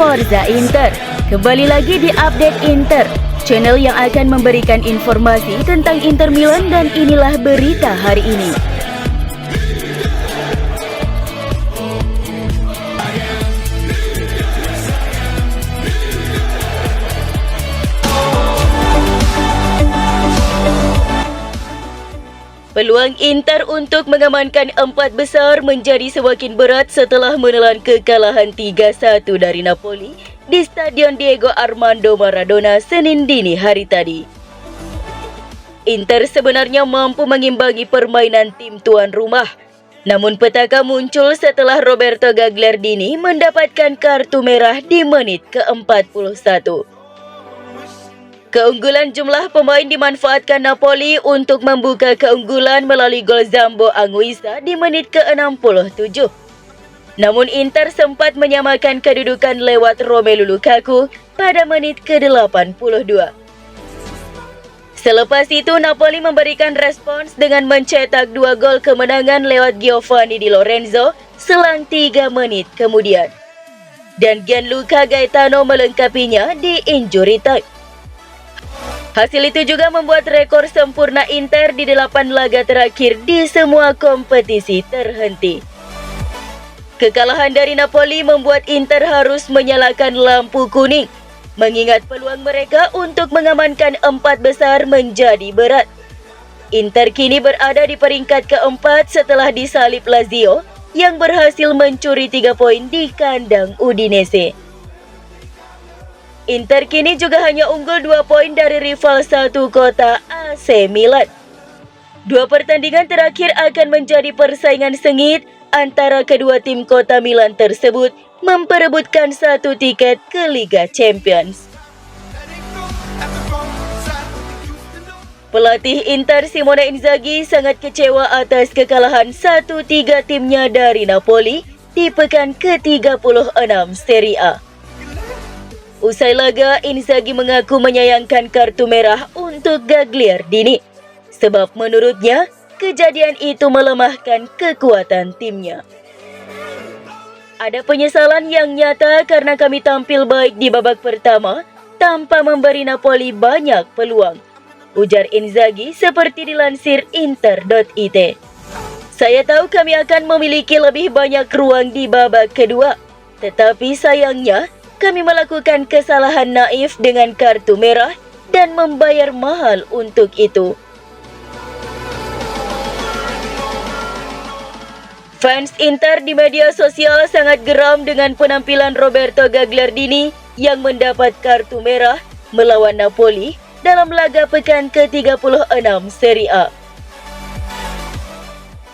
Forza Inter. Kembali lagi di Update Inter, channel yang akan memberikan informasi tentang Inter Milan, dan inilah berita hari ini. Peluang Inter untuk mengamankan 4 besar menjadi semakin berat setelah menelan kekalahan 3-1 dari Napoli di Stadion Diego Armando Maradona Senin dini hari tadi. Inter sebenarnya mampu mengimbangi permainan tim tuan rumah, namun petaka muncul setelah Roberto Gagliardini mendapatkan kartu merah di menit ke-41. Keunggulan jumlah pemain dimanfaatkan Napoli untuk membuka keunggulan melalui gol Zambo Anguissa di menit ke-67. Namun Inter sempat menyamakan kedudukan lewat Romelu Lukaku pada menit ke-82. Selepas itu Napoli memberikan respons dengan mencetak 2 gol kemenangan lewat Giovanni Di Lorenzo selang 3 menit kemudian. Dan Gianluca Gaetano melengkapinya di injury time. Hasil itu juga membuat rekor sempurna Inter di 8 laga terakhir di semua kompetisi terhenti. Kekalahan dari Napoli membuat Inter harus menyalakan lampu kuning, mengingat peluang mereka untuk mengamankan 4 besar menjadi berat. Inter kini berada di peringkat keempat setelah disalip Lazio yang berhasil mencuri 3 poin di kandang Udinese. Inter kini juga hanya unggul 2 poin dari rival satu kota AC Milan. 2 pertandingan terakhir akan menjadi persaingan sengit antara kedua tim kota Milan tersebut memperebutkan 1 tiket ke Liga Champions. Pelatih Inter Simone Inzaghi sangat kecewa atas kekalahan 1-3 timnya dari Napoli di pekan ke-36 Serie A. Usai laga, Inzaghi mengaku menyayangkan kartu merah untuk Gagliardini, sebab menurutnya kejadian itu melemahkan kekuatan timnya. Ada penyesalan yang nyata karena kami tampil baik di babak pertama tanpa memberi Napoli banyak peluang, ujar Inzaghi seperti dilansir Inter.it. Saya tahu kami akan memiliki lebih banyak ruang di babak kedua, tetapi sayangnya kami melakukan kesalahan naif dengan kartu merah dan membayar mahal untuk itu. Fans Inter di media sosial sangat geram dengan penampilan Roberto Gagliardini yang mendapat kartu merah melawan Napoli dalam laga pekan ke-36 Serie A.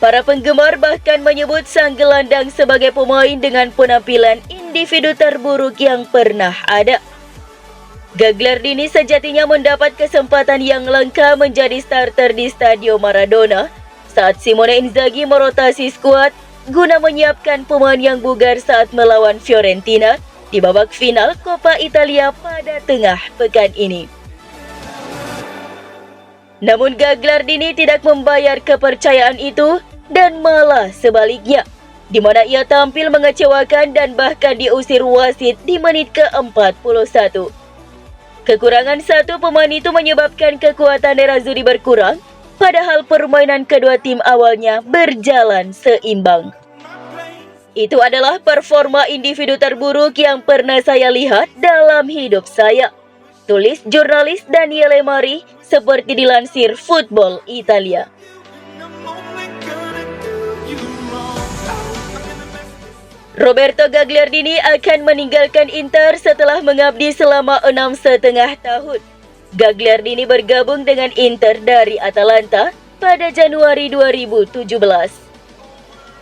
Para penggemar bahkan menyebut sang gelandang sebagai pemain dengan penampilan individu terburuk yang pernah ada. Gagliardini sejatinya mendapat kesempatan yang langka menjadi starter di Stadio Maradona saat Simone Inzaghi merotasi skuad guna menyiapkan pemain yang bugar saat melawan Fiorentina di babak final Coppa Italia pada tengah pekan ini. Namun Gagliardini tidak membayar kepercayaan itu dan malah sebaliknya, di mana ia tampil mengecewakan dan bahkan diusir wasit di menit ke-41. Kekurangan 1 pemain itu menyebabkan kekuatan Nerazzurri berkurang, padahal permainan kedua tim awalnya berjalan seimbang. Itu adalah performa individu terburuk yang pernah saya lihat dalam hidup saya, tulis jurnalis Daniele Mari seperti dilansir Football Italia. Roberto Gagliardini akan meninggalkan Inter setelah mengabdi selama 6,5 tahun. Gagliardini bergabung dengan Inter dari Atalanta pada Januari 2017.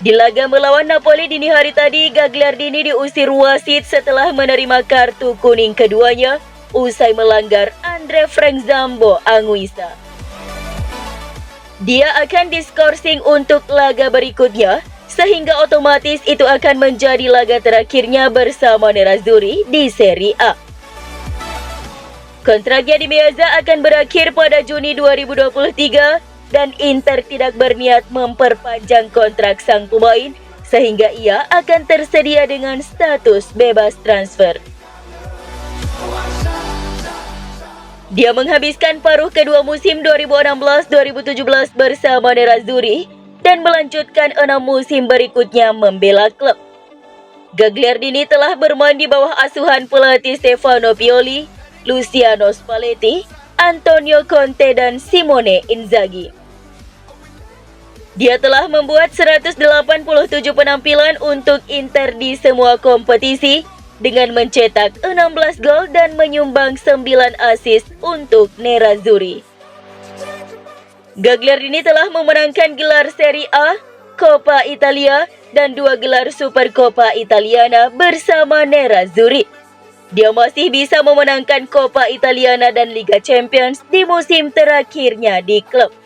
Di laga melawan Napoli dini hari tadi, Gagliardini diusir wasit setelah menerima kartu kuning keduanya usai melanggar Andre Frank Zambo Anguissa. Dia akan diskorsing untuk laga berikutnya, sehingga otomatis itu akan menjadi laga terakhirnya bersama Nerazzurri di Serie A. Kontraknya di Meazza akan berakhir pada Juni 2023 dan Inter tidak berniat memperpanjang kontrak sang pemain sehingga ia akan tersedia dengan status bebas transfer. Dia menghabiskan paruh kedua musim 2016-2017 bersama Nerazzurri dan melanjutkan 6 musim berikutnya membela klub. Gagliardini telah bermain di bawah asuhan pelatih Stefano Pioli, Luciano Spalletti, Antonio Conte dan Simone Inzaghi. Dia telah membuat 187 penampilan untuk Inter di semua kompetisi dengan mencetak 16 gol dan menyumbang 9 assist untuk Nerazzurri. Gagliardini telah memenangkan gelar Serie A, Coppa Italia, dan 2 gelar Supercoppa Italiana bersama Nerazzurri. Dia masih bisa memenangkan Coppa Italiana dan Liga Champions di musim terakhirnya di klub.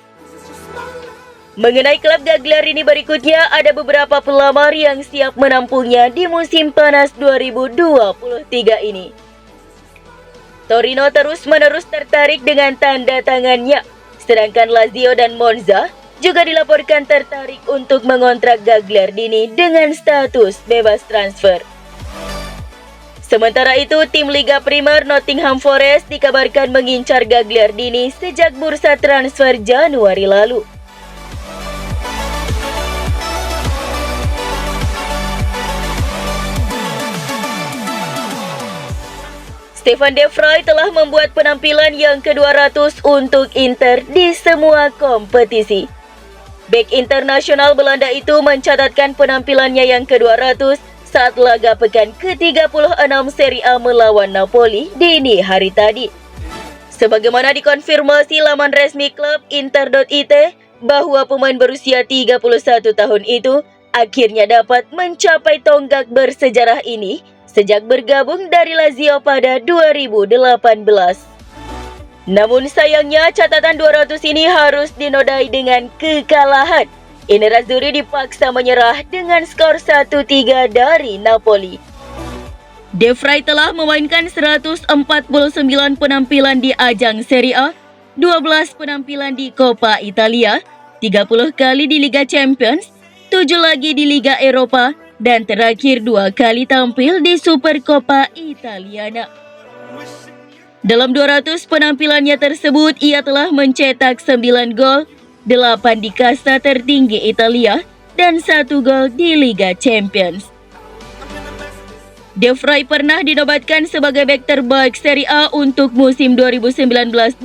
Mengenai klub Gagliardini berikutnya, ada beberapa pelamar yang siap menampungnya di musim panas 2023 ini. Torino terus-menerus tertarik dengan tanda tangannya, sedangkan Lazio dan Monza juga dilaporkan tertarik untuk mengontrak Gagliardini dengan status bebas transfer. Sementara itu, tim Liga Primer Nottingham Forest dikabarkan mengincar Gagliardini sejak bursa transfer Januari lalu. Stefan De Vrij telah membuat penampilan yang ke-200 untuk Inter di semua kompetisi. Bek internasional Belanda itu mencatatkan penampilannya yang ke-200 saat laga pekan ke-36 Serie A melawan Napoli dini hari tadi. Sebagaimana dikonfirmasi laman resmi klub Inter.it bahwa pemain berusia 31 tahun itu akhirnya dapat mencapai tonggak bersejarah ini sejak bergabung dari Lazio pada 2018. Namun sayangnya catatan 200 ini harus dinodai dengan kekalahan. Nerazzurri dipaksa menyerah dengan skor 1-3 dari Napoli. De Vrij telah memainkan 149 penampilan di ajang Serie A, 12 penampilan di Coppa Italia, 30 kali di Liga Champions, 7 lagi di Liga Eropa, dan terakhir 2 kali tampil di Supercoppa Italiana. Dalam 200 penampilannya tersebut, ia telah mencetak 9 gol, 8 di kasta tertinggi Italia, dan 1 gol di Liga Champions. De Vrij pernah dinobatkan sebagai bek terbaik Serie A untuk musim 2019-2020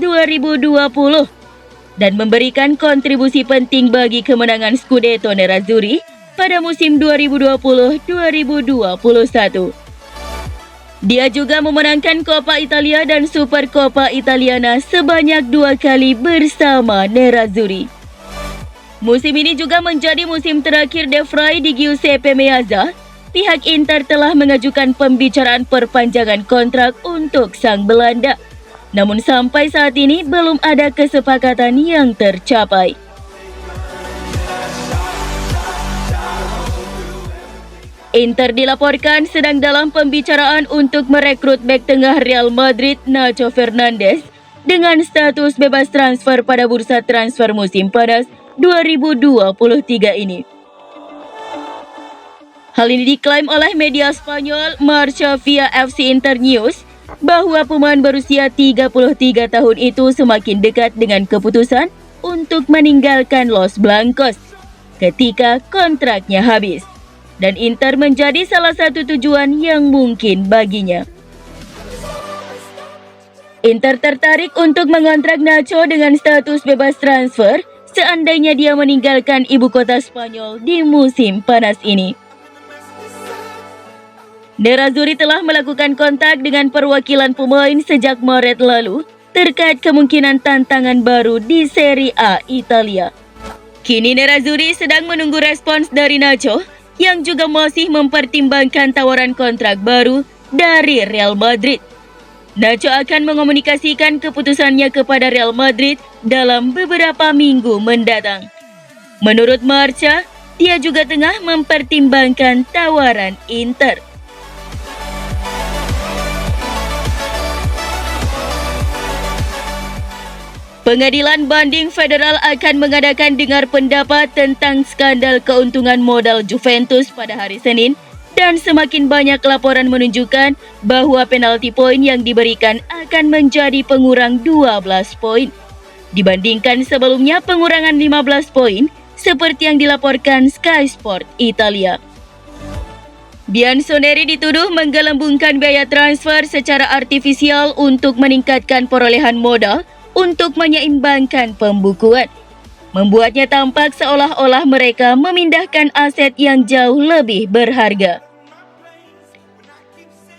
dan memberikan kontribusi penting bagi kemenangan Scudetto Nerazzurri pada musim 2020-2021. Dia juga memenangkan Coppa Italia dan Supercoppa Italiana sebanyak 2 kali bersama Nerazzurri. Musim ini juga menjadi musim terakhir De Vrij di Giuseppe Meazza. Pihak Inter telah mengajukan pembicaraan perpanjangan kontrak untuk sang Belanda. Namun sampai saat ini belum ada kesepakatan yang tercapai. Inter dilaporkan sedang dalam pembicaraan untuk merekrut bek tengah Real Madrid Nacho Fernandez dengan status bebas transfer pada bursa transfer musim panas 2023 ini. Hal ini diklaim oleh media Spanyol Marca via FC Internews bahwa pemain berusia 33 tahun itu semakin dekat dengan keputusan untuk meninggalkan Los Blancos ketika kontraknya habis. Dan Inter menjadi salah satu tujuan yang mungkin baginya. Inter tertarik untuk mengontrak Nacho dengan status bebas transfer seandainya dia meninggalkan ibu kota Spanyol di musim panas ini. Nerazzurri telah melakukan kontak dengan perwakilan pemain sejak Maret lalu terkait kemungkinan tantangan baru di Serie A Italia. Kini Nerazzurri sedang menunggu respons dari Nacho yang juga masih mempertimbangkan tawaran kontrak baru dari Real Madrid. Nacho akan mengomunikasikan keputusannya kepada Real Madrid dalam beberapa minggu mendatang. Menurut Marca, dia juga tengah mempertimbangkan tawaran Inter. Pengadilan Banding Federal akan mengadakan dengar pendapat tentang skandal keuntungan modal Juventus pada hari Senin dan semakin banyak laporan menunjukkan bahwa penalti poin yang diberikan akan menjadi pengurang 12 poin. Dibandingkan sebelumnya pengurangan 15 poin seperti yang dilaporkan Sky Sport Italia. Bianconeri dituduh menggelembungkan biaya transfer secara artifisial untuk meningkatkan perolehan modal untuk menyeimbangkan pembukuan. Membuatnya tampak seolah-olah mereka memindahkan aset yang jauh lebih berharga.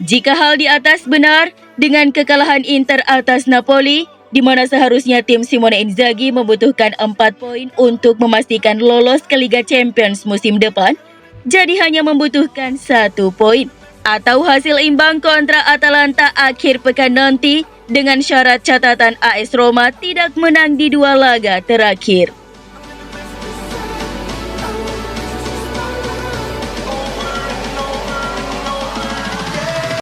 Jika hal di atas benar, dengan kekalahan Inter atas Napoli, di mana seharusnya tim Simone Inzaghi membutuhkan 4 poin untuk memastikan lolos ke Liga Champions musim depan, jadi hanya membutuhkan 1 poin. Atau hasil imbang kontra Atalanta akhir pekan nanti dengan syarat catatan AS Roma tidak menang di 2 laga terakhir.